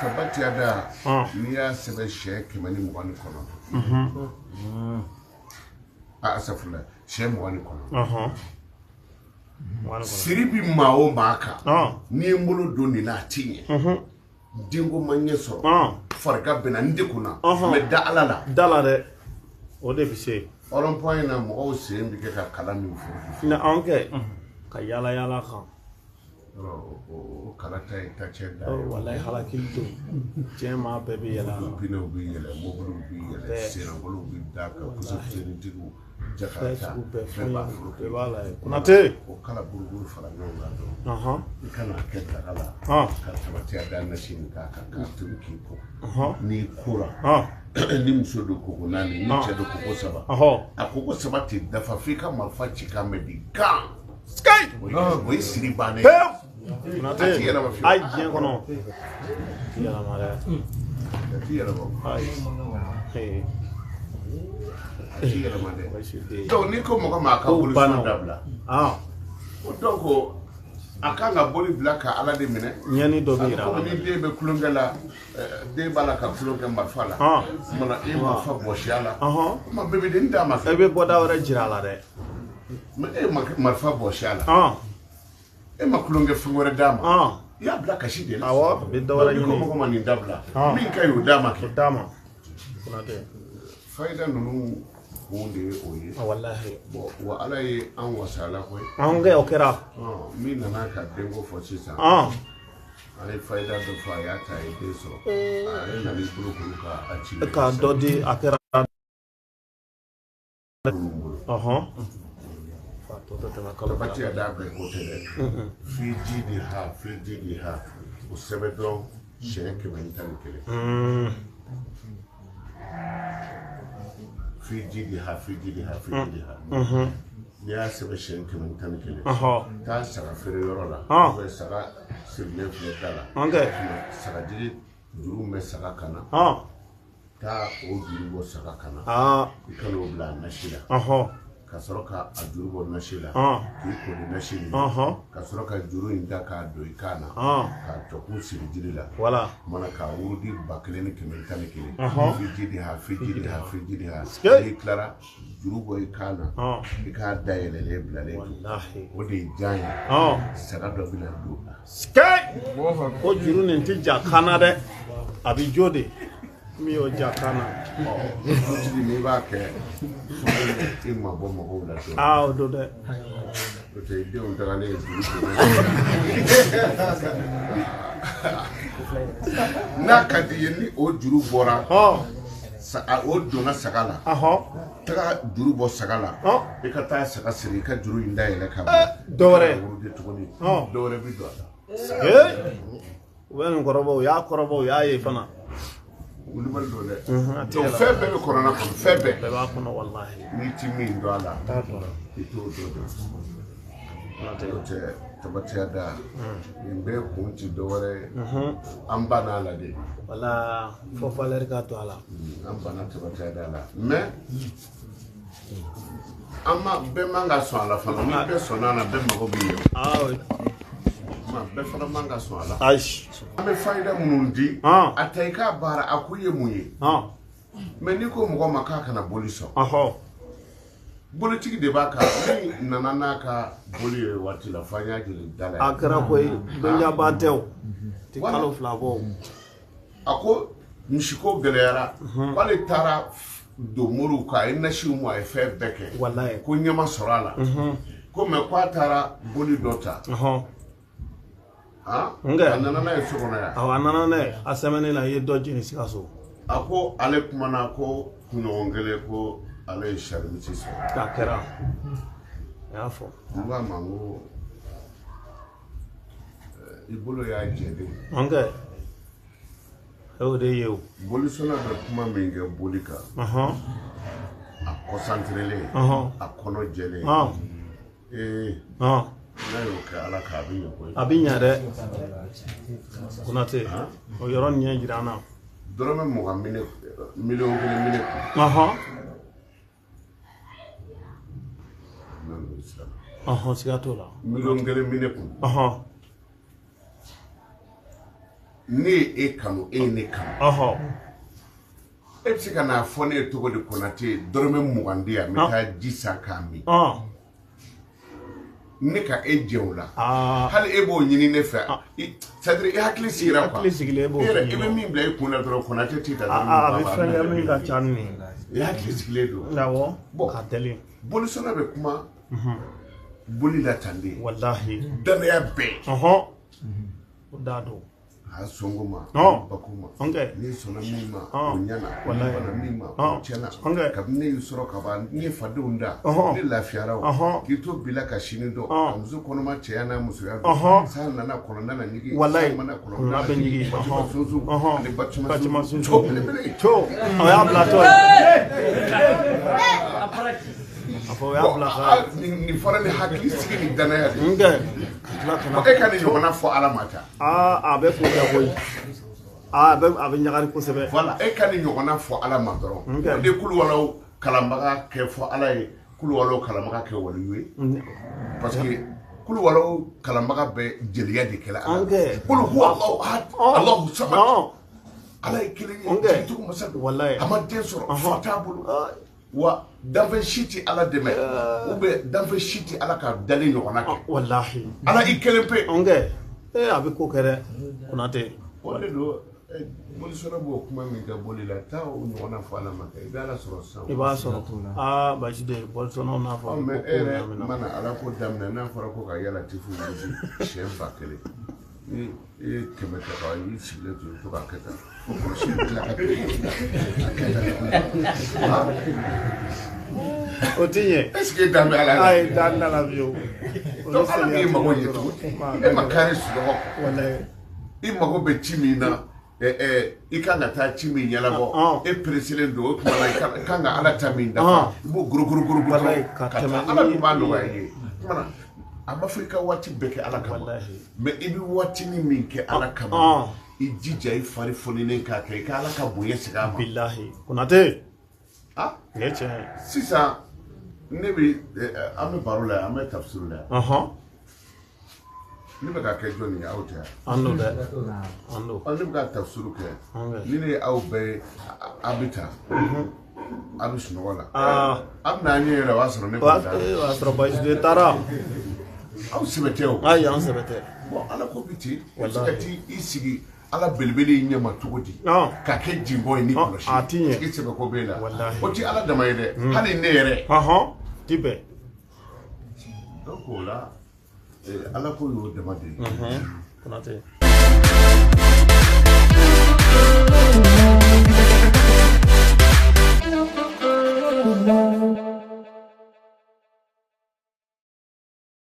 tabati ada ni ya sebe she kemani mwani kono asafula she mwani kono siribi mao maka ni mbulu doni na tinye dingo manye so farga bena ndikuna me da alala dala de o de bise oron point na mo o se mbike ka kala mi fu na anke ka yala kan o kala tay ta chenda wallahi halakil to jema bebe yala pino bi yala mo bulu bi yala sera bulu bi da ka kusa tini tigu jakarta be bala kunate o kala bulu fala nyonga do ikana kenta kala ka tabati ada na shin ka tuki ko ni kura ni msodo ko nani ni chedo ko saba akoko saba ti dafa fika malfa chika medica sky we siri bane kunate ay jien kono yala mare yala bo ay yala mare to ni ko mo ma ka bulu dabla donc akanga boli blaka ala de mine nyani do bira ko ni de be kulungala de bala ka kulunga marfala mana e marfa boshala ma bebe de ndama e be boda wara jirala de ma e marfa boshala e ma kulunga fungore dama ya blaka shide la awo be do wara nyini ko ma ni dabla min kayo dama ke dama kunate faida nunu wonde oye wallahi wa ala ye an wasala ko an ga okera min nana ka dengo fo sisa ay faida do fa ya ta e deso ay na ni bulu ka achi ka dodi akera tabati ada be ko tele fiji di ha o sebedo shenke mentali kele fiji di ha ni ya sebe shenke mentali kele ta sara fere yorola ko sara sirle fletala sara diri duru me sara kana ta o duru bo sara kana ikalo bla nashila kasoroka ajuru bo nashila ki ko nashila kasoroka juru inda ka do ikana ka toku siri la wala mana ka wurudi bakle ni kementani kile fiji di ha ni clara juru bo ikana ka daele le blale wallahi o de janya saka do bila do sky o juru ni tija kana de abi jode mi o jakana ti ni ba ke ti ma bo mo la to o do de o te de on daga ne juru na ka di ni o juru bora sa o do na sagala taga juru bo sagala e ka ta saga siri ka juru inda ile ka dore dore bi do wen korobo ya ye fana ulibal do le to febe be corona ko febe be ba kono wallahi ni timi ndo ala ito do te tabati ada imbe kunti dore ambana la de wala fo faler ka to ala ambana tabati ada la mais amma be manga so ala fa ni be so na be mago bi yo ma be fara manga so ala aish ame faida munundi ataika bara akuye muye me ni ko mo makaka na boliso politiki de baka ni nanana ka boli wati la fanya jili dala akara koy donya batew ti kalo flavo ako mshiko gelera wale tara do muru ka ina shi mu ay fe beke wallahi ko nyama sorala ko me kwa tara boli dota nanana e sokona ya nanana ne asemene na ye doji ni sikaso ako ale kumana ko kunongele ko ale sharmiti so takera yafo ngwa mango ibolo ya jede o de yo boli sona da kuma minge bolika a concentrele a kono jele na yo ka ala ka abinya de kunate o yoron nye jirana dorome mo ga million sigato la million gele mine ko ne e kanu e ne kanu e bɛ se ka n'a fɔ ne ye cogo di Konate dɔrɔmɛ 20 di yan n bɛ taa ji san k'a min ne ka e jɛ o la hali e b'o ɲini ne fɛ c'est-à-dire e hakili sigira quoi e bɛ min bila e kun na dɔrɔn Konate t'i ta a bɛ fɛn kɛ min ka ca ni e hakili sigilen don awɔ bon ka teli bolisɔnna bɛ kuma boli la tan de wallahi danaya bɛɛ o da don a sɔngo ma baku ma ni sɔnna min ma o ɲana bana min ma o tiɲɛna kabini ne y'i sɔrɔ ka ban n ye fadenw da ne lafiyara o k'i to bila ka sini dɔn ka muso kɔnɔma cɛya n'a musoya dɔn san nana kɔlɔnda na ɲigi san mana kɔlɔnda bɛ ɲigi Batuma Sunsun ani Batuma Sunsun co belebele co o y'a bila tɔ nin fɔra ni hakili sigi ni danaya de e ka nin ɲɔgɔnna fɔ Ala ma ta a bɛ ko kɛ koyi a bɛ ɲagari kosɛbɛ voilà e ka nin ɲɔgɔnna fɔ Ala ma dɔrɔn o de Kuluwalaw kalanbaga kɛ fɔ Ala ye Kuluwalaw kalanbaga kɛ waliyu ye parce que Kuluwalaw kalanbaga bɛ jeliya de kɛla Ala Allahu samad Ala ye kelen ye jigitugu masa don a ma den sɔrɔ fa t'a bolo wa danfɛn si tɛ Ala dɛmɛ ou bien danfɛn si tɛ Ala ka dali ɲɔgɔnna kɛ wallahi Ala i kelen pe a bɛ ko kɛ dɛ Konate o de don bolisɔnna b'o kuma min kɛ boli la taa o ɲɔgɔnna fɔ Ala ma kɛ i bɛ Ala sɔrɔ sisan i b'a sɔrɔ basi tɛ bolisɔnnaw n'a fɔ mais e yɛrɛ mana Ala ko daminɛ n'a fɔra ko ka yala tifu wurusi siɲɛ 1000 ni e kɛmɛ kɛ ka i sigilen to to ka kɛ tan fo kɔlɔsi tila ka o ti ɲɛ est-ce que dan bɛ Ala la ayi dan t'a la fiyewu donc Ala b'e mago ɲɛ cogo e ma kari sunɔgɔ i mago bɛ ci min na i kan ka taa ci min ɲɛnabɔ e peresilen don o tuma na i kan ka Ala ta min dafa i b'o gorogoro ka taa Ala dun b'a nɔgɔya i ye a ma fɔ i ka waati bɛɛ kɛ Ala kama mais i bɛ waatinin min kɛ Ala kama i jija i fari foninen k'a kɛ i ka Ala ka bonya segin a ma bilahi Konate nin ye tiɲɛ ye sisan ne bɛ an bɛ baro la an bɛ tafsiri la ne bɛ ka kɛ jɔn ye aw tɛ an don dɛ an don ne bɛ ka tafsiri kɛ ni ne ye aw bɛɛ ye a bɛ taa a bɛ sunɔgɔ la a bɛ na an ɲɛ yɛrɛ o y'a sɔrɔ ne kɔni taara o y'a sɔrɔ basi tɛ taara aw sɛbɛ tɛ o ayi an sɛbɛ tɛ bon Ala ko bɛ ten i bɛ se ka t'i sigi Ala belebele i ɲɛ ma cogo di ka kɛ jinbɔ ye ni kɔlɔsi a ti ɲɛ i sɛbɛ ko b'e la o tɛ Ala dama ye dɛ hali ne yɛrɛ ti bɛn donc o la Ala ko y'o dama de ye Konate